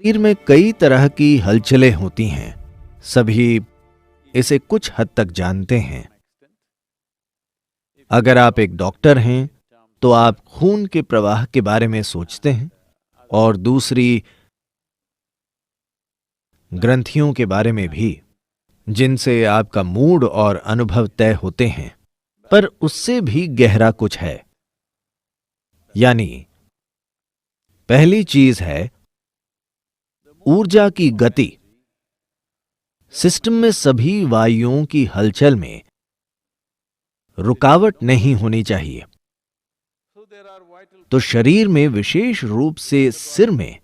शरीर में कई तरह की हलचलें होती हैं। सभी इसे कुछ हद तक जानते हैं। अगर आप एक डॉक्टर हैं तो आप खून के प्रवाह के बारे में सोचते हैं और दूसरी ग्रंथियों के बारे में भी, जिनसे आपका मूड और अनुभव तय होते हैं। पर उससे भी गहरा कुछ है। यानी पहली चीज है ऊर्जा की गति। सिस्टम में सभी वायुओं की हलचल में रुकावट नहीं होनी चाहिए। तो शरीर में विशेष रूप से सिर में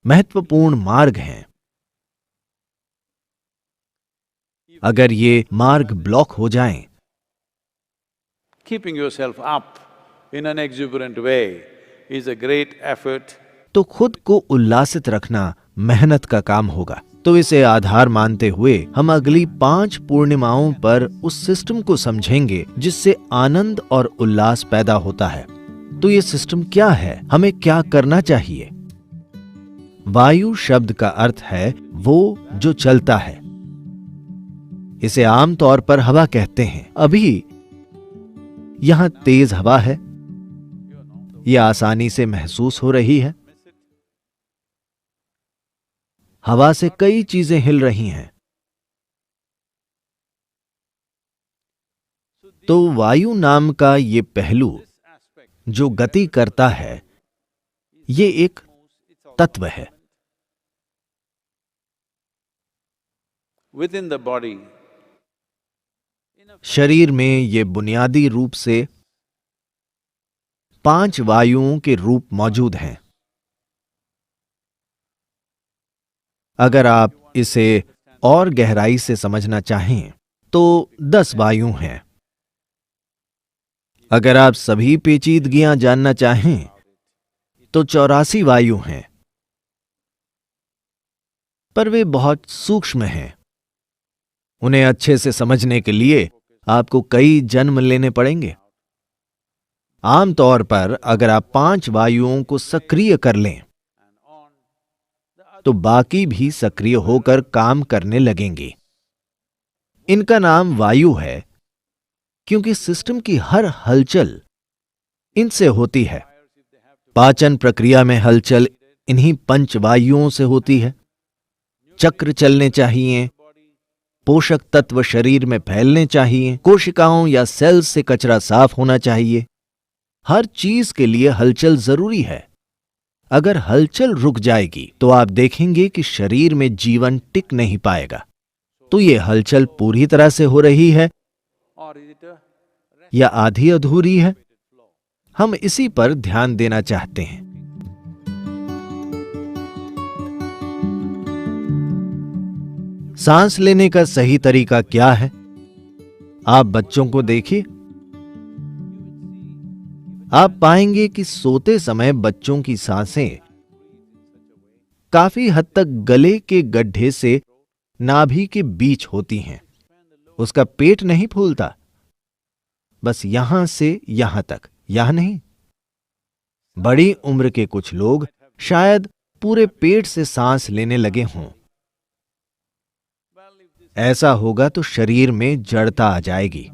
महत्वपूर्ण मार्ग हैं। अगर ये मार्ग ब्लॉक हो जाएं, keeping yourself up in an exuberant way is a great effort. तो खुद को उल्लासित रखना मेहनत का काम होगा। तो इसे आधार मानते हुए हम अगली 5 पूर्णिमाओं पर उस सिस्टम को समझेंगे जिससे आनंद और उल्लास पैदा होता है। तो ये सिस्टम क्या है, हमें क्या करना चाहिए? वायु शब्द का अर्थ है वो जो चलता है। इसे आमतौर पर हवा कहते हैं। अभी यहां तेज हवा है, यह आसानी से महसूस हो रही है। हवा से कई चीजें हिल रही हैं। तो वायु नाम का ये पहलू जो गति करता है, ये एक तत्व है। Within the body, शरीर में ये बुनियादी रूप से 5 वायुओं के रूप मौजूद हैं। अगर आप इसे और गहराई से समझना चाहें तो 10 वायु हैं। अगर आप सभी पेचीदगियां जानना चाहें तो 84 वायु हैं। पर वे बहुत सूक्ष्म हैं। उन्हें अच्छे से समझने के लिए आपको कई जन्म लेने पड़ेंगे। आमतौर पर अगर आप 5 वायुओं को सक्रिय कर लें तो बाकी भी सक्रिय होकर काम करने लगेंगे। इनका नाम वायु है क्योंकि सिस्टम की हर हलचल इनसे होती है। पाचन प्रक्रिया में हलचल इन्हीं 5 वायुओं से होती है। चक्र चलने चाहिए, पोषक तत्व शरीर में फैलने चाहिए, कोशिकाओं या सेल्स से कचरा साफ होना चाहिए। हर चीज के लिए हलचल जरूरी है। अगर हलचल रुक जाएगी तो आप देखेंगे कि शरीर में जीवन टिक नहीं पाएगा। तो ये हलचल पूरी तरह से हो रही है or is it a या आधी अधूरी है, हम इसी पर ध्यान देना चाहते हैं। सांस लेने का सही तरीका क्या है? आप बच्चों को देखिए। आप पाएंगे कि सोते समय बच्चों की सांसें काफी हद तक गले के गड्ढे से नाभि के बीच होती हैं। उसका पेट नहीं फूलता, बस यहां से यहां तक, यहां नहीं। बड़ी उम्र के कुछ लोग शायद पूरे पेट से सांस लेने लगे हों। ऐसा होगा तो शरीर में जड़ता आ जाएगी।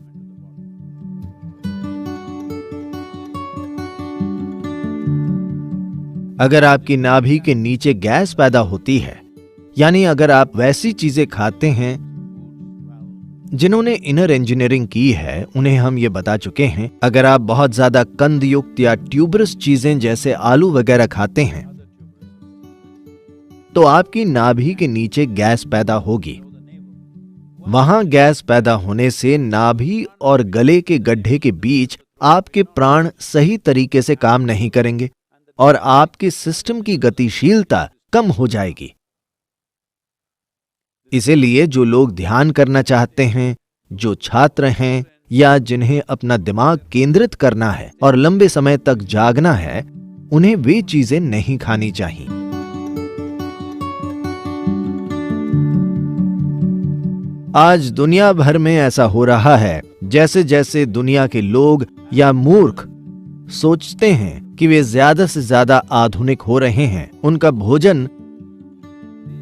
अगर आपकी नाभि के नीचे गैस पैदा होती है, यानी अगर आप वैसी चीजें खाते हैं, जिन्होंने इनर इंजीनियरिंग की है, उन्हें हम ये बता चुके हैं। अगर आप बहुत ज्यादा कंद युक्त या ट्यूबरस चीजें जैसे आलू वगैरह खाते हैं, तो आपकी नाभि के नीचे गैस पैदा होगी। वहां गैस पैदा होने से नाभि और गले के गड्ढे के बीच आपके प्राण सही तरीके से काम नहीं करेंगे और आपके सिस्टम की गतिशीलता कम हो जाएगी। इसीलिए जो लोग ध्यान करना चाहते हैं, जो छात्र हैं या जिन्हें अपना दिमाग केंद्रित करना है और लंबे समय तक जागना है, उन्हें वे चीजें नहीं खानी चाहिए। आज दुनिया भर में ऐसा हो रहा है जैसे जैसे दुनिया के लोग या मूर्ख सोचते हैं कि वे ज्यादा से ज्यादा आधुनिक हो रहे हैं, उनका भोजन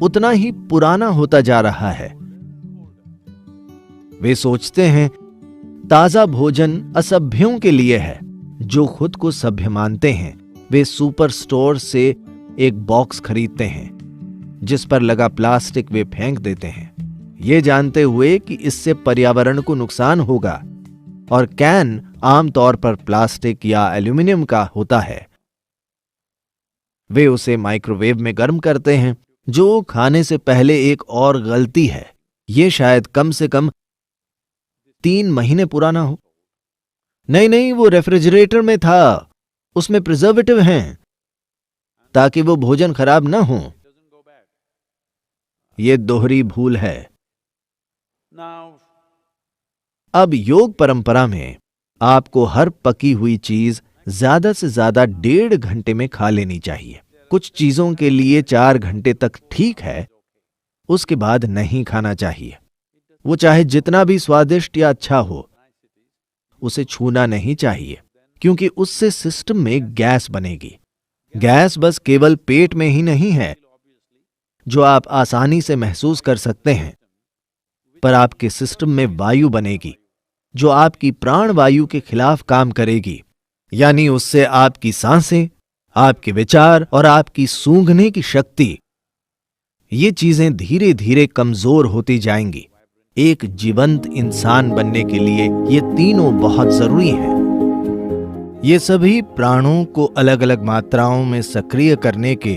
उतना ही पुराना होता जा रहा है। वे सोचते हैं ताजा भोजन असभ्यों के लिए है। जो खुद को सभ्य मानते हैं वे सुपर स्टोर से एक बॉक्स खरीदते हैं जिस पर लगा प्लास्टिक वे फेंक देते हैं, ये जानते हुए कि इससे पर्यावरण को नुकसान होगा। और कैन आमतौर पर प्लास्टिक या एल्यूमिनियम का होता है। वे उसे माइक्रोवेव में गर्म करते हैं, जो खाने से पहले एक और गलती है। ये शायद कम से कम 3 महीने पुराना हो। नहीं, वो रेफ्रिजरेटर में था, उसमें प्रिजर्वेटिव हैं ताकि वो भोजन खराब ना हो। ये दोहरी भूल है। अब योग परंपरा में आपको हर पकी हुई चीज ज्यादा से ज्यादा 1.5 घंटे में खा लेनी चाहिए। कुछ चीजों के लिए 4 घंटे तक ठीक है, उसके बाद नहीं खाना चाहिए। वो चाहे जितना भी स्वादिष्ट या अच्छा हो, उसे छूना नहीं चाहिए, क्योंकि उससे सिस्टम में गैस बनेगी। गैस बस केवल पेट में ही नहीं है, जो आप आसानी से महसूस कर सकते हैं, पर आपके सिस्टम में वायु बनेगी, जो आपकी प्राण वायु के खिलाफ काम करेगी। यानी उससे आपकी सांसें, आपके विचार और आपकी सूंघने की शक्ति, ये चीजें धीरे धीरे कमजोर होती जाएंगी। एक जीवंत इंसान बनने के लिए ये तीनों बहुत जरूरी हैं। ये सभी प्राणों को अलग अलग मात्राओं में सक्रिय करने के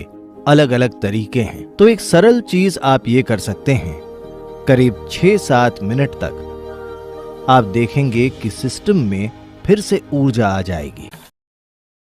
अलग अलग तरीके हैं। तो एक सरल चीज आप ये कर सकते हैं, करीब 6-7 मिनट तक आप देखेंगे कि सिस्टम में फिर से ऊर्जा आ जाएगी।